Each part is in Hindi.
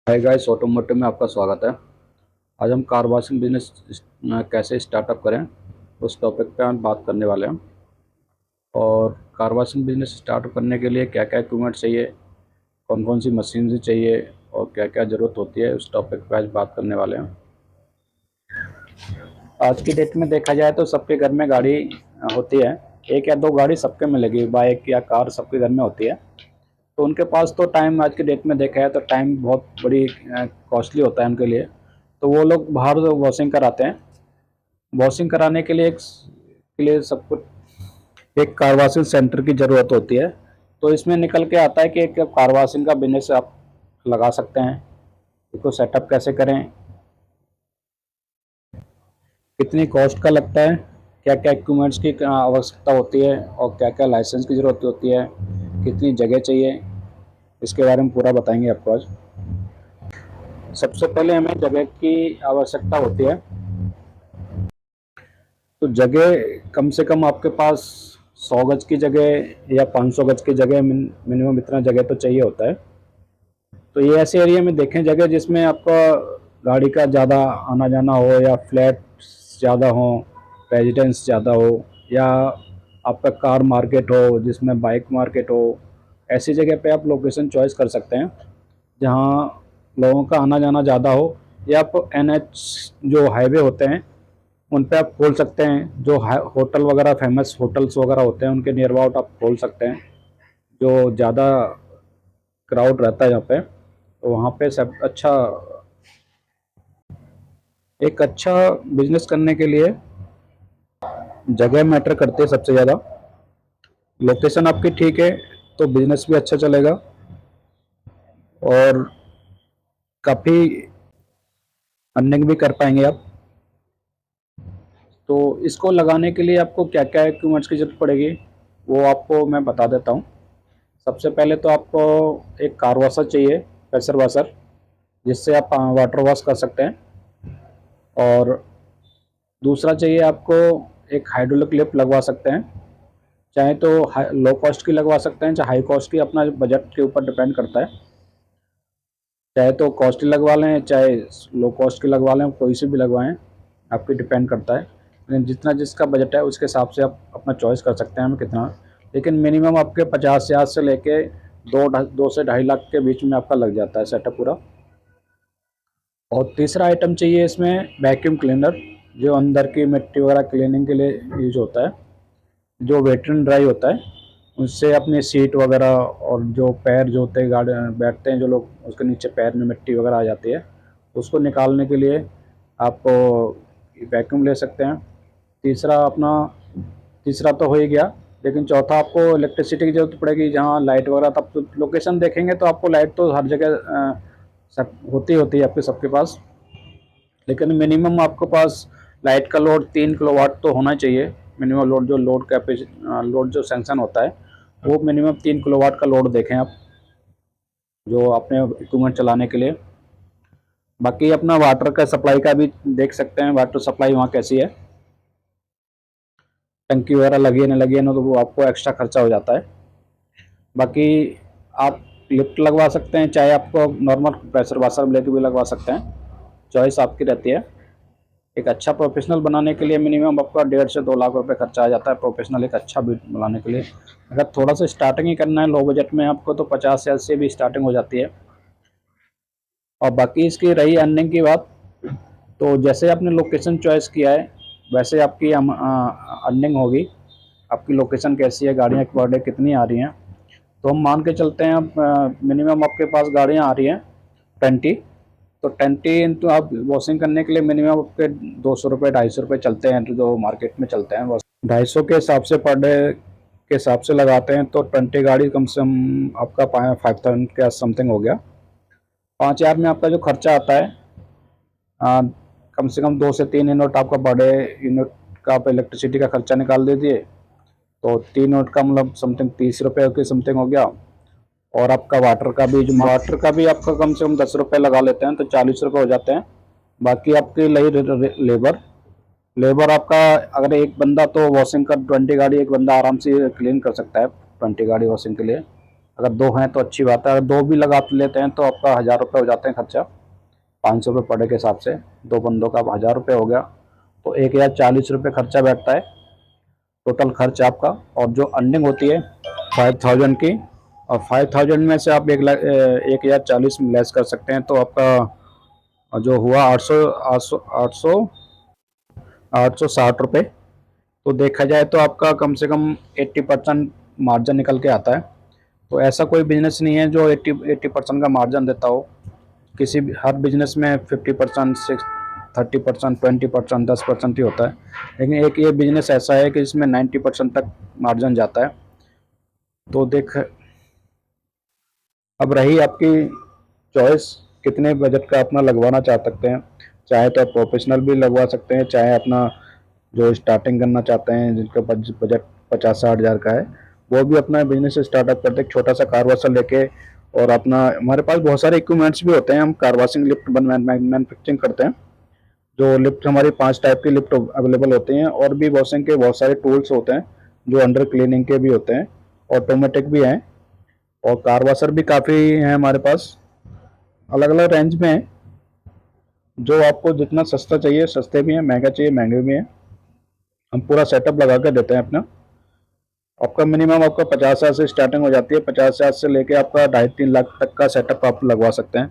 हाय गाइस, ऑटोमोटिव में आपका स्वागत है। आज हम कार वॉशिंग बिजनेस कैसे स्टार्टअप करें उस टॉपिक पे हम बात करने वाले हैं। और कार वॉशिंग बिजनेस स्टार्ट करने के लिए क्या क्या इक्विपमेंट चाहिए, कौन कौन सी मशीन चाहिए और क्या क्या ज़रूरत होती है, उस टॉपिक पे आज बात करने वाले हैं। आज की डेट में देखा जाए तो सबके घर में गाड़ी होती है। एक या दो गाड़ी सबके में लगी, बाइक या कार सबके घर में होती है। तो उनके पास तो टाइम, आज की डेट में देखा है तो टाइम बहुत बड़ी कॉस्टली होता है उनके लिए। तो वो लोग बाहर वॉशिंग कराते हैं। वॉशिंग कराने के लिए सबको एक कार वॉशिंग सेंटर की ज़रूरत होती है। तो इसमें निकल के आता है कि एक कार वॉशिंग का बिजनेस आप लगा सकते हैं। इसको सेटअप कैसे करें, कितनी कॉस्ट का लगता है, क्या क्या इक्विपमेंट्स की आवश्यकता होती है और क्या क्या लाइसेंस की ज़रूरत होती है, कितनी जगह चाहिए, इसके बारे में पूरा बताएंगे आपको आज। सबसे पहले हमें जगह की आवश्यकता होती है। तो जगह कम से कम आपके पास 100 गज की जगह या 500 गज की जगह, मिनिमम इतना जगह तो चाहिए होता है। तो ये ऐसे एरिया में देखें जगह जिसमें आपका गाड़ी का ज़्यादा आना जाना हो, या फ्लैट ज़्यादा हो, रेजिडेंस ज़्यादा हो, या आपका कार मार्केट हो जिसमें बाइक मार्केट हो। ऐसी जगह पे आप लोकेशन चॉइस कर सकते हैं जहाँ लोगों का आना जाना ज़्यादा हो। या आप एनएच जो हाईवे होते हैं उन पे आप खोल सकते हैं। जो होटल वगैरह, फेमस होटल्स वगैरह होते हैं उनके नियर अबाउट आप खोल सकते हैं, जो ज़्यादा क्राउड रहता है यहाँ पे। तो वहाँ पे सब अच्छा, एक अच्छा बिजनेस करने के लिए जगह मैटर करती है सबसे ज़्यादा। लोकेशन आपकी ठीक है तो बिजनेस भी अच्छा चलेगा और काफ़ी अर्निंग भी कर पाएंगे आप। तो इसको लगाने के लिए आपको क्या क्या इक्विपमेंट्स की जरूरत पड़ेगी वो आपको मैं बता देता हूँ। सबसे पहले तो आपको एक कार वॉशर चाहिए, प्रेशर वॉशर, जिससे आप वाटर वॉश कर सकते हैं। और दूसरा चाहिए आपको एक हाइड्रोलिक लिफ्ट लगवा सकते हैं। चाहे तो लो कॉस्ट की लगवा सकते हैं, चाहे हाई कॉस्ट की, अपना बजट के ऊपर डिपेंड करता है। चाहे तो कॉस्टली लगवा लें, चाहे लो कॉस्ट की लगवा लें, कोई सी भी लगवाएं, आपकी डिपेंड करता है। लेकिन जितना जिसका बजट है उसके हिसाब से आप अपना चॉइस कर सकते हैं हमें कितना। लेकिन मिनिमम आपके 50,000 से लेके 2 से 2.5 लाख के बीच में आपका लग जाता है सेटअप पूरा। और तीसरा आइटम चाहिए इसमें वैक्यूम क्लीनर, जो अंदर की मिट्टी वगैरह क्लीनिंग के लिए यूज होता है। जो वेट एंड ड्राई होता है, उससे अपनी सीट वगैरह और जो पैर जो होते हैं, गाड़ी बैठते हैं जो लोग, उसके नीचे पैर में मिट्टी वगैरह आ जाती है, उसको निकालने के लिए आपको वैक्यूम ले सकते हैं। तीसरा अपना तीसरा तो हो ही गया। लेकिन चौथा, आपको इलेक्ट्रिसिटी की ज़रूरत पड़ेगी। जहाँ लाइट वगैरह, तब तो लोकेशन देखेंगे तो आपको लाइट तो हर जगह सब होती है आपके सबके पास। लेकिन मिनिमम आपके पास लाइट का लोड 3 किलोवाट तो होना चाहिए। मिनिमम लोड, जो लोड कैपेसिटी, लोड जो सेंक्शन होता है वो मिनिमम 3 किलोवाट का लोड देखें आप, जो अपने इक्विपमेंट चलाने के लिए। बाकी अपना वाटर का सप्लाई का भी देख सकते हैं, वाटर सप्लाई वहाँ कैसी है, टंकी वगैरह लगी है ना लगी है ना, तो वो आपको एक्स्ट्रा खर्चा हो जाता है। बाकी आप लिफ्ट लगवा सकते हैं, चाहे आपको नॉर्मल प्रेशर वाशर लेके भी लगवा सकते हैं, चॉइस आपकी रहती है। एक अच्छा प्रोफेशनल बनाने के लिए मिनिमम आपका 1.5 से 2 लाख रुपए खर्चा आ जाता है, प्रोफेशनल एक अच्छा भी बनाने के लिए। अगर थोड़ा सा स्टार्टिंग ही करना है लो बजट में आपको, तो 50,000 से भी स्टार्टिंग हो जाती है। और बाकी इसकी रही अर्निंग की बात, तो जैसे आपने लोकेशन चॉइस किया है वैसे आपकी अर्निंग होगी। आपकी लोकेशन कैसी है, गाड़ियाँ पर डे कितनी आ रही हैं, तो हम मान के चलते हैं मिनिमम आपके पास गाड़ियाँ आ रही हैं 20। तो 20 इंटू आप वॉशिंग करने के लिए मिनिमम आपके 200 रुपये, 250 रुपये चलते हैं, जो मार्केट में चलते हैं। 250 के हिसाब से पर डे के हिसाब से लगाते हैं तो 20 गाड़ी कम से कम आपका 5,000 के समथिंग हो गया। 5,000 में आपका जो खर्चा आता है, आ, कम से कम 2 से 3 यूनिट आपका पर डे यूनिट का आप इलेक्ट्रिसिटी का खर्चा निकाल दीजिए। तो 3 यूनिट का मतलब समथिंग 30 रुपये के समथिंग हो गया। और आपका वाटर का भी आपका कम से कम 10 रुपये लगा लेते हैं तो 40 रुपये हो जाते हैं। बाकी आपकी लगी लेबर। लेबर आपका, अगर एक बंदा तो वॉशिंग का 20 गाड़ी एक बंदा आराम से क्लीन कर सकता है, 20 गाड़ी वॉशिंग के लिए। अगर 2 हैं तो अच्छी बात है, अगर 2 भी लगा लेते हैं तो आपका 1000 रुपये हो जाते हैं खर्चा, 500 रुपये पर डे के हिसाब से। 2 बंदों का 1000 रुपये हो गया, तो 1040 रुपये खर्चा बैठता है टोटल खर्च आपका। और जो अर्निंग होती है 5000 की, और 5000 में से आप 1040 में लेस कर सकते हैं, तो आपका जो हुआ 860 रुपये। तो देखा जाए तो आपका कम से कम 80% मार्जिन निकल के आता है। तो ऐसा कोई बिजनेस नहीं है जो 80% का मार्जिन देता हो। किसी भी हर बिजनेस में 50%, 30%, 20%, 10% ही होता है, लेकिन एक ये बिजनेस ऐसा है कि इसमें 90% तक मार्जिन जाता है। तो देख, अब रही आपकी चॉइस, कितने बजट का अपना लगवाना चाह सकते हैं। चाहे तो आप प्रोफेशनल भी लगवा सकते हैं, चाहे अपना जो स्टार्टिंग करना चाहते हैं जिनका बजट 50-60 हज़ार का है, वो भी अपना बिजनेस स्टार्टअप करते हैं छोटा सा कार वॉशर लेके। और अपना हमारे पास बहुत सारे इक्विपमेंट्स भी होते हैं, हम कार वॉशिंग लिफ्ट मैन्युफैक्चरिंग करते हैं। जो लिफ्ट हमारी 5 टाइप की लिफ्ट अवेलेबल होती हैं, और भी वॉशिंग के बहुत सारे टूल्स होते हैं जो अंडर क्लीनिंग के भी होते हैं, ऑटोमेटिक भी हैं। और कार वॉशर भी काफ़ी हैं हमारे पास, अलग अलग रेंज में हैं। जो आपको जितना सस्ता चाहिए सस्ते भी हैं, महंगा चाहिए महंगे भी हैं। हम पूरा सेटअप लगा कर देते हैं अपना। आपका मिनिमम आपका 50 हज़ार से स्टार्टिंग हो जाती है, 50 हज़ार से लेके आपका 2.5-3 लाख तक का सेटअप आप लगवा सकते हैं।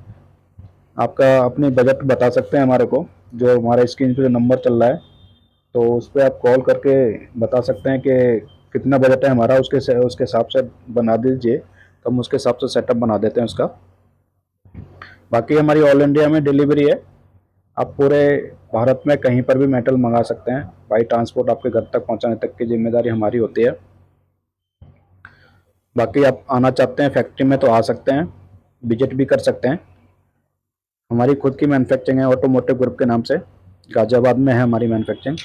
आपका अपनी बजट बता सकते हैं हमारे को, जो हमारे स्क्रीन पे जो नंबर चल रहा है, तो उस पर आप कॉल करके बता सकते हैं कि कितना बजट है हमारा, उसके हिसाब से बना दीजिए, तो हम उसके हिसाब से सेटअप बना देते हैं उसका। बाकी हमारी ऑल इंडिया में डिलीवरी है, आप पूरे भारत में कहीं पर भी मेटल मंगा सकते हैं। बाई ट्रांसपोर्ट आपके घर तक पहुंचाने तक की जिम्मेदारी हमारी होती है। बाकी आप आना चाहते हैं फैक्ट्री में तो आ सकते हैं, विजिट भी कर सकते हैं। हमारी खुद की मैन्युफैक्चरिंग है ऑटोमोटिव ग्रुप के नाम से, गाजियाबाद में है हमारी मैन्युफैक्चरिंग।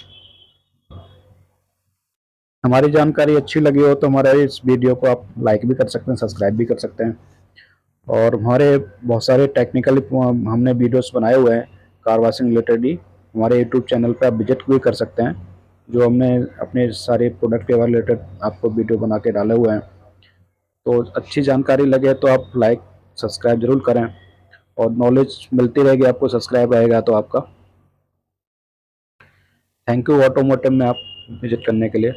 हमारी जानकारी अच्छी लगी हो तो हमारे इस वीडियो को आप लाइक भी कर सकते हैं, सब्सक्राइब भी कर सकते हैं। और हमारे बहुत सारे टेक्निकली हमने वीडियोस बनाए हुए हैं कार वॉशिंग रिलेटेड ही, हमारे यूट्यूब चैनल पर आप विजिट भी कर सकते हैं। जो हमने अपने सारे प्रोडक्ट के रिलेटेड आपको वीडियो बना के डाले हुए हैं। तो अच्छी जानकारी लगे तो आप लाइक सब्सक्राइब जरूर करें, और नॉलेज मिलती रहेगी आपको, सब्सक्राइब रहेगा तो आपका। थैंक यू ऑटोमोटिव में आप विजिट करने के लिए।